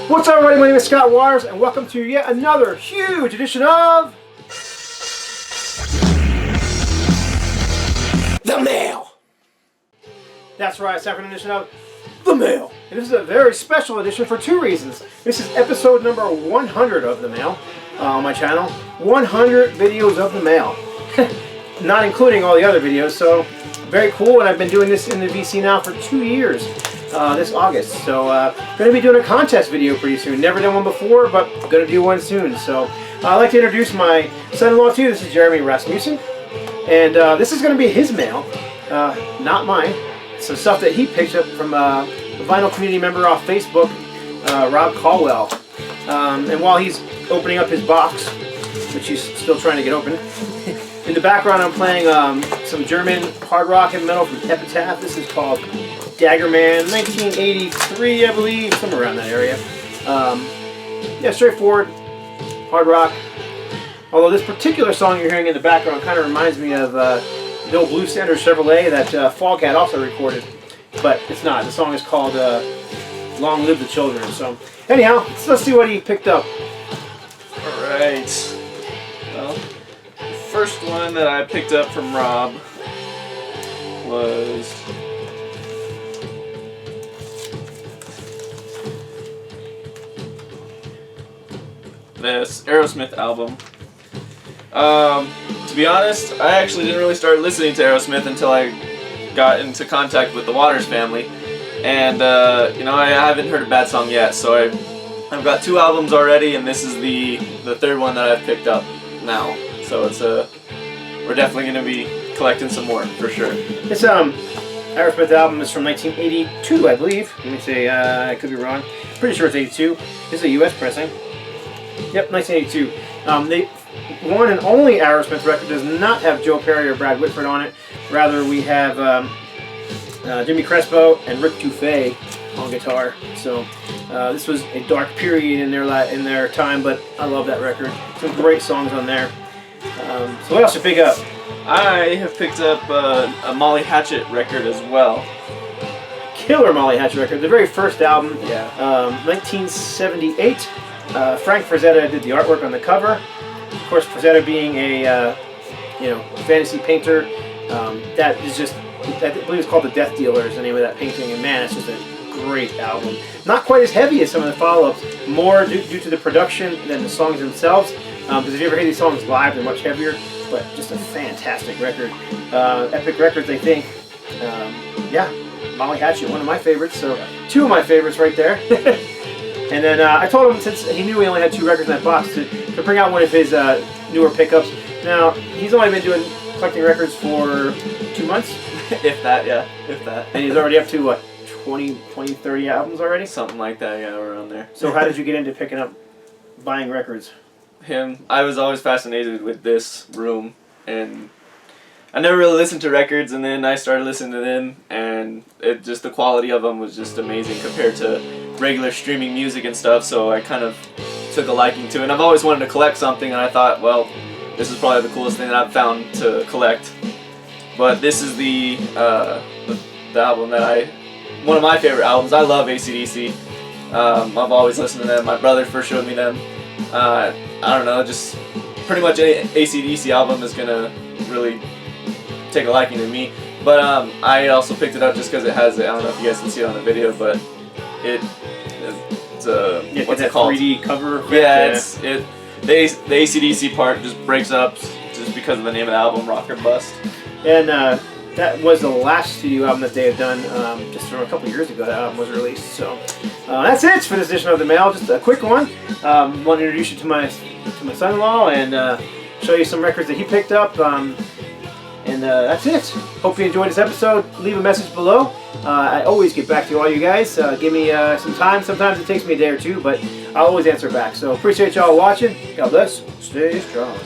What's up, everybody? My name is Scott Waters, and welcome to yet another huge edition of The Mail. That's right, second edition of The Mail. And this is a very special edition for two reasons. This is episode number 100 of The Mail on my channel. 100 videos of The Mail. Not including all the other videos, so very cool. And I've been doing this in the VC now for 2 years. This August, so going to be doing a contest video pretty soon. Never done one before, but going to do one soon. So I'd like to introduce my son-in-law to you. This is Jeremy Rasmussen, and this is going to be his mail, not mine. Some stuff that he picked up from a vinyl community member off Facebook, Rob Caldwell. And while he's opening up his box, which he's still trying to get open, in the background I'm playing some German hard rock and metal from Epitaph. This is called Daggerman, 1983, I believe, somewhere around that area. Yeah, straightforward, hard rock. Although this particular song you're hearing in the background kind of reminds me of the old Blue Standard Chevrolet that Foghat also recorded, but it's not. The song is called Long Live the Children. So anyhow, let's see what he picked up. Alright. Well, the first one that I picked up from Rob was this Aerosmith album. To be honest, I actually didn't really start listening to Aerosmith until I got into contact with the Waters family, and you know, I haven't heard a bad song yet. So I've got 2 albums already, and this is the third one that I've picked up now. So it's we're definitely going to be collecting some more for sure. This Aerosmith album is from 1982, I believe. Let me say, I could be wrong. Pretty sure it's 82. This is a U.S. pressing. Yep, 1982. The one and only Aerosmith record does not have Joe Perry or Brad Whitford on it. Rather, we have Jimmy Crespo and Rick Dufay on guitar. So this was a dark period in their time, but I love that record. Some great songs on there. So what else you pick up? I have picked up a Molly Hatchet record as well. Killer Molly Hatchet record. The very first album. Yeah. 1978. Frank Frazetta did the artwork on the cover. Of course, Frazetta being a fantasy painter, that is just, I believe it's called The Death Dealer is the name of that painting, and man, it's just a great album. Not quite as heavy as some of the follow-ups, more due to the production than the songs themselves, because if you ever hear these songs live, they're much heavier, but just a fantastic record. Epic Records, I think. Yeah, Molly Hatchet, one of my favorites, so 2 of my favorites right there. And then I told him, since he knew we only had 2 records in that box, to bring out one of his newer pickups. Now, he's only been collecting records for 2 months. If that, yeah, if that. And he's already up to, what, 20, 30 albums already? Something like that, yeah, around there. So how did you get into buying records? I was always fascinated with this room, and I never really listened to records, and then I started listening to them, and the quality of them was just amazing compared to regular streaming music and stuff, so I kind of took a liking to it. And I've always wanted to collect something, and I thought, well, this is probably the coolest thing that I've found to collect. But this is the album that one of my favorite albums. I love AC/DC. I've always listened to them. My brother first showed me them. I don't know, just pretty much any AC/DC album is gonna really take a liking to me. But I also picked it up just because it has, I don't know if you guys can see it on the video, but it's a, what's it called? 3D cover. Yeah, the AC/DC part just breaks up just because of the name of the album, Rock or Bust. And that was the last studio album that they had done just from a couple years ago. That album was released. So that's it for this edition of The Mail. Just a quick one. Want to introduce you to my son-in-law and show you some records that he picked up. And that's it. Hope you enjoyed this episode. Leave a message below. I always get back to all you guys. Give me some time. Sometimes it takes me a day or 2, but I'll always answer back. So appreciate y'all watching. God bless. Stay strong.